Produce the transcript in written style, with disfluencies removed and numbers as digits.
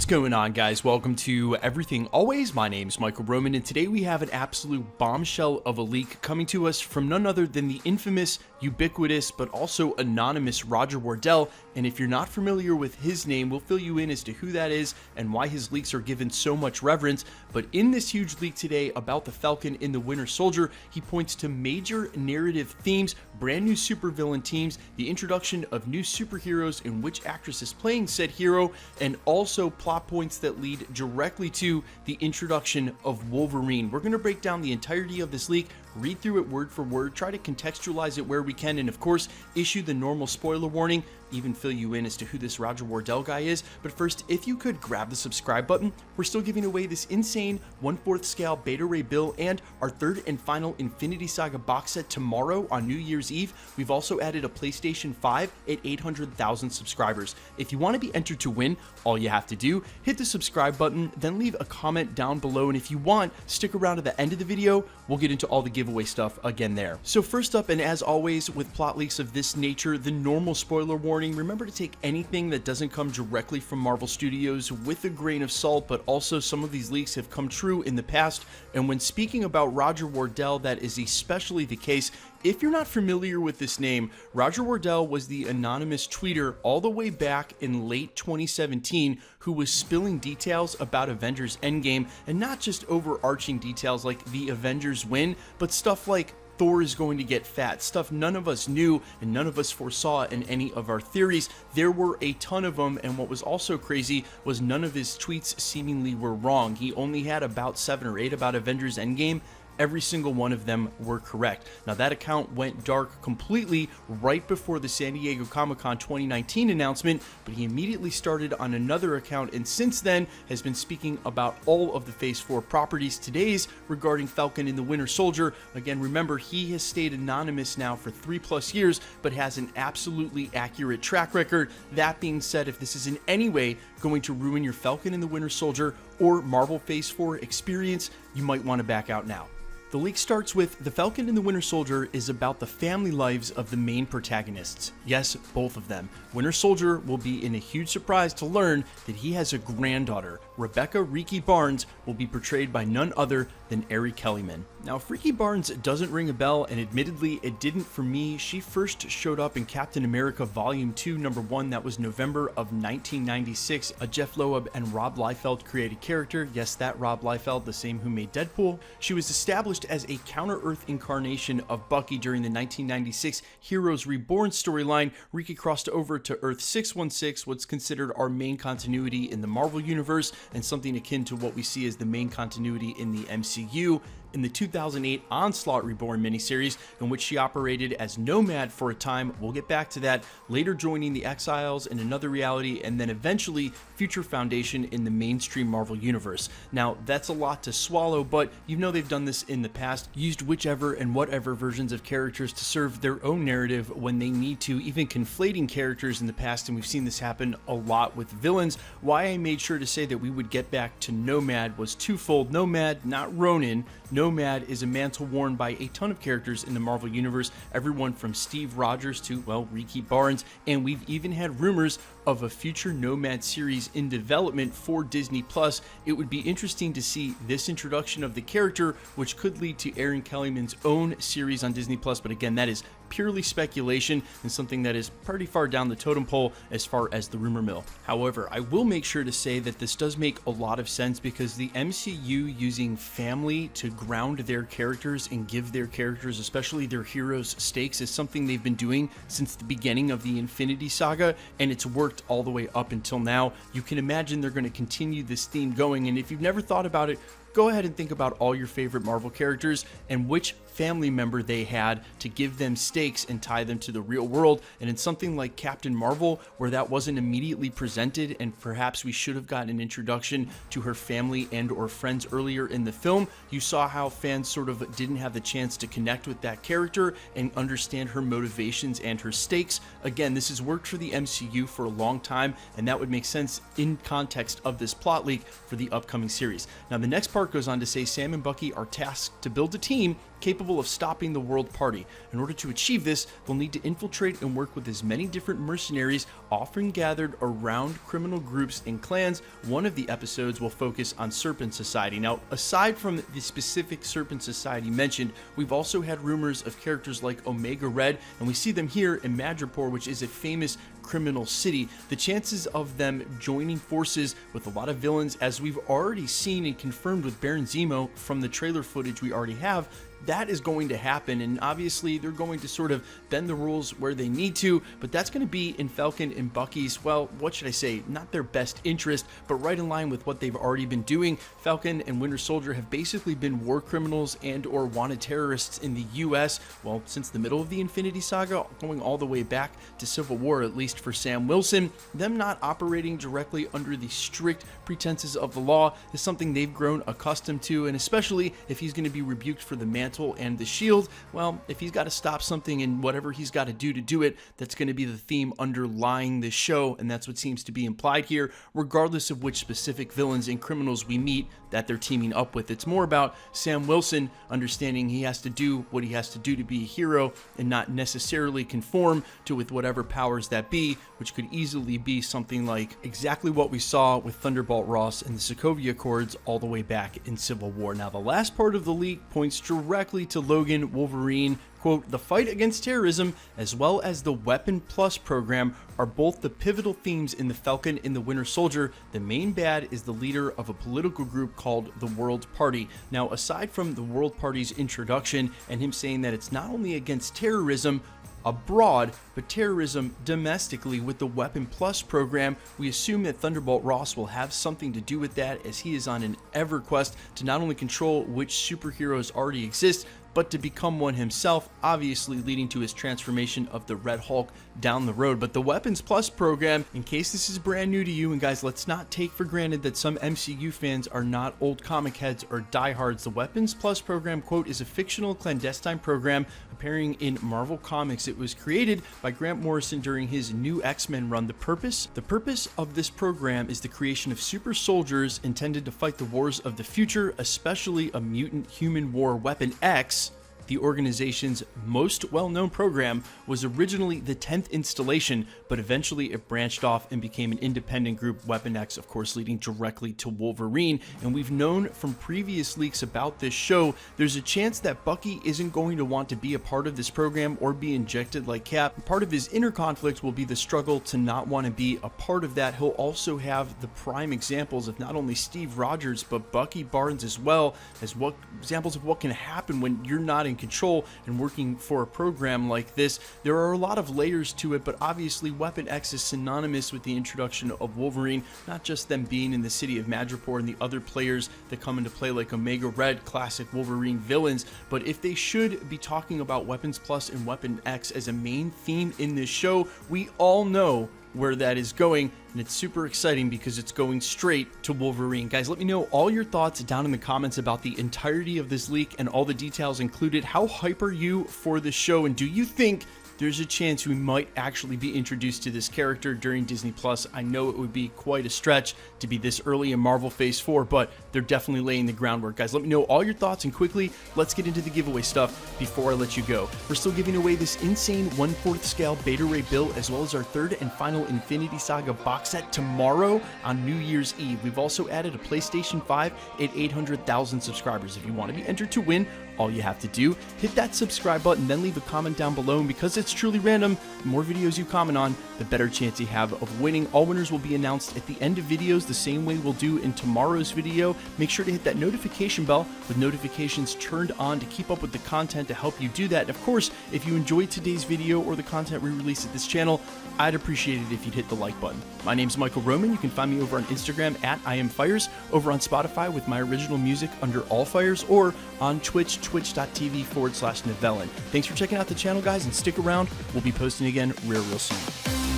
What's going on, guys? Welcome to Everything Always. My name's Michael Roman, and today we have an absolute bombshell of a leak coming to us from none other than the infamous, ubiquitous, but also anonymous Roger Wardell. And if you're not familiar with his name, we'll fill you in as to who that is and why his leaks are given so much reverence. But in this huge leak today about the Falcon and the Winter Soldier, he points to major narrative themes, brand new supervillain teams, the introduction of new superheroes and which actress is playing said hero, and also plot points that lead directly to the introduction of Wolverine. We're going to break down the entirety of this leak, read through it word for word, try to contextualize it where we can, and of course, issue the normal spoiler warning, even fill you in as to who this Roger Wardell guy is. But first, if you could grab the subscribe button, we're still giving away this insane 1/4 scale Beta Ray Bill and our third and final Infinity Saga box set tomorrow on New Year's Eve. We've also added a PlayStation 5 at 800,000 subscribers. If you want to be entered to win, all you have to do, hit the subscribe button, then leave a comment down below, and if you want, stick around to the end of the video. We'll get into all the giveaway stuff again there. So first up, and as always with plot leaks of this nature, the normal spoiler warning. Remember to take anything that doesn't come directly from Marvel Studios with a grain of salt, but also some of these leaks have come true in the past, and when speaking about Roger Wardell, that is especially the case. If you're not familiar with this name, Roger Wardell was the anonymous tweeter all the way back in late 2017 who was spilling details about Avengers Endgame, and not just overarching details like the Avengers win, but stuff like Thor is going to get fat, stuff none of us knew and none of us foresaw in any of our theories. There were a ton of them, and what was also crazy was none of his tweets seemingly were wrong. He only had about 7 or 8 about Avengers Endgame. Every single one of them were correct. Now that account went dark completely right before the San Diego Comic-Con 2019 announcement, but he immediately started on another account and since then has been speaking about all of the Phase 4 properties. Today's regarding Falcon and the Winter Soldier. Again, remember, he has stayed anonymous now for 3+ years, but has an absolutely accurate track record. That being said, if this is in any way going to ruin your Falcon and the Winter Soldier or Marvel Phase 4 experience, you might want to back out now. The leak starts with the Falcon and the Winter Soldier is about the family lives of the main protagonists. Yes, both of them. Winter Soldier will be in a huge surprise to learn that he has a granddaughter. Rebecca Riki Barnes will be portrayed by none other than Ari Kellyman. Now, if Riki Barnes doesn't ring a bell, and admittedly it didn't for me, she first showed up in Captain America Volume 2, Number 1, that was November of 1996, a Jeff Loeb and Rob Liefeld created character. Yes, that Rob Liefeld, the same who made Deadpool. She was established as a Counter-Earth incarnation of Bucky during the 1996 Heroes Reborn storyline. Riki crossed over to Earth 616, what's considered our main continuity in the Marvel Universe, and something akin to what we see as the main continuity in the MCU. In the 2008 Onslaught Reborn miniseries, in which she operated as Nomad for a time. We'll get back to that, later joining the Exiles in another reality, and then eventually Future Foundation in the mainstream Marvel Universe. Now, that's a lot to swallow, but you know they've done this in the past, used whichever and whatever versions of characters to serve their own narrative when they need to, even conflating characters in the past, and we've seen this happen a lot with villains. Why I made sure to say that we would get back to Nomad was twofold. Nomad, not Ronin. Nomad is a mantle worn by a ton of characters in the Marvel Universe, everyone from Steve Rogers to, well, Riki Barnes, and we've even had rumors of a future Nomad series in development for Disney+. It would be interesting to see this introduction of the character, which could lead to Aaron Kellyman's own series on Disney+, but again, that is purely speculation and something that is pretty far down the totem pole as far as the rumor mill. However, I will make sure to say that this does make a lot of sense because the MCU using family to ground their characters and give their characters, especially their heroes, stakes is something they've been doing since the beginning of the Infinity Saga, and it's worked all the way up until now. You can imagine they're going to continue this theme going, and if you've never thought about it, go ahead and think about all your favorite Marvel characters and which family member they had to give them stakes and tie them to the real world. And in something like Captain Marvel, where that wasn't immediately presented, and perhaps we should have gotten an introduction to her family and or friends earlier in the film, you saw how fans sort of didn't have the chance to connect with that character and understand her motivations and her stakes. Again, this has worked for the MCU for a long time, and that would make sense in context of this plot leak for the upcoming series. Now, the next part part goes on to say Sam and Bucky are tasked to build a team capable of stopping the World Party. In order to achieve this, they'll need to infiltrate and work with as many different mercenaries, often gathered around criminal groups and clans. One of the episodes will focus on Serpent Society. Now, aside from the specific Serpent Society mentioned, we've also had rumors of characters like Omega Red, and we see them here in Madripoor, which is a famous criminal city. The chances of them joining forces with a lot of villains, as we've already seen and confirmed with Baron Zemo from the trailer footage we already have, that is going to happen, and obviously they're going to sort of bend the rules where they need to, but that's going to be in Falcon and Bucky's, well, what should I say, not their best interest, but right in line with what they've already been doing. Falcon and Winter Soldier have basically been war criminals and or wanted terrorists in the US, well, since the middle of the Infinity Saga, going all the way back to Civil War, at least for Sam Wilson. Them not operating directly under the strict pretenses of the law is something they've grown accustomed to, and especially if he's going to be rebuked for the mantle and the shield, well, if he's got to stop something and whatever he's got to do it, that's going to be the theme underlying this show, and that's what seems to be implied here, regardless of which specific villains and criminals we meet that they're teaming up with. It's more about Sam Wilson understanding he has to do what he has to do to be a hero and not necessarily conform to with whatever powers that be, which could easily be something like exactly what we saw with Thunderbolt Ross and the Sokovia Accords all the way back in Civil War. Now, the last part of the leak points directly to Logan, Wolverine. Quote, the fight against terrorism as well as the Weapon Plus program are both the pivotal themes in the Falcon and the Winter Soldier. The main bad is the leader of a political group called the World Party. Now, aside from the World Party's introduction and him saying that it's not only against terrorism abroad, but terrorism domestically with the Weapon Plus program, we assume that Thunderbolt Ross will have something to do with that, as he is on an ever quest to not only control which superheroes already exist, but to become one himself, obviously leading to his transformation of the Red Hulk down the road. But the Weapons Plus program, in case this is brand new to you, and guys, let's not take for granted that some MCU fans are not old comic heads or diehards. The Weapons Plus program, quote, is a fictional clandestine program appearing in Marvel Comics. It was created by Grant Morrison during his new X-Men run. The purpose of this program is the creation of super soldiers intended to fight the wars of the future, especially a mutant human war, Weapon X. The organization's most well-known program was originally the 10th installation, but eventually it branched off and became an independent group, Weapon X, of course, leading directly to Wolverine. And we've known from previous leaks about this show, there's a chance that Bucky isn't going to want to be a part of this program or be injected like Cap. Part of his inner conflict will be the struggle to not want to be a part of that. He'll also have the prime examples of not only Steve Rogers, but Bucky Barnes as well, as what examples of what can happen when you're not in control and working for a program like this. There are a lot of layers to it, but obviously Weapon X is synonymous with the introduction of Wolverine, not just them being in the city of Madripoor and the other players that come into play like Omega Red, classic Wolverine villains, but if they should be talking about Weapons Plus and Weapon X as a main theme in this show, we all know where that is going, and it's super exciting because it's going straight to Wolverine. Guys, let me know all your thoughts down in the comments about the entirety of this leak and all the details included. How hype are you for the show, and do you think there's a chance we might actually be introduced to this character during Disney Plus? I know it would be quite a stretch to be this early in Marvel Phase 4, but they're definitely laying the groundwork. Guys, let me know all your thoughts, and quickly, let's get into the giveaway stuff before I let you go. We're still giving away this insane 1/4 scale Beta Ray Bill, as well as our third and final Infinity Saga box set tomorrow on New Year's Eve. We've also added a PlayStation 5 at 800,000 subscribers. If you want to be entered to win, all you have to do, hit that subscribe button, then leave a comment down below, and because it's truly random, the more videos you comment on, the better chance you have of winning. All winners will be announced at the end of videos, the same way we'll do in tomorrow's video. Make sure to hit that notification bell with notifications turned on to keep up with the content to help you do that. And of course, if you enjoyed today's video or the content we release at this channel, I'd appreciate it if you'd hit the like button. My name's Michael Roman. You can find me over on Instagram at IamFires, over on Spotify with my original music under All Fires, or on Twitch, twitch.tv/Novellin. Thanks for checking out the channel, guys, and stick around. We'll be posting again real soon.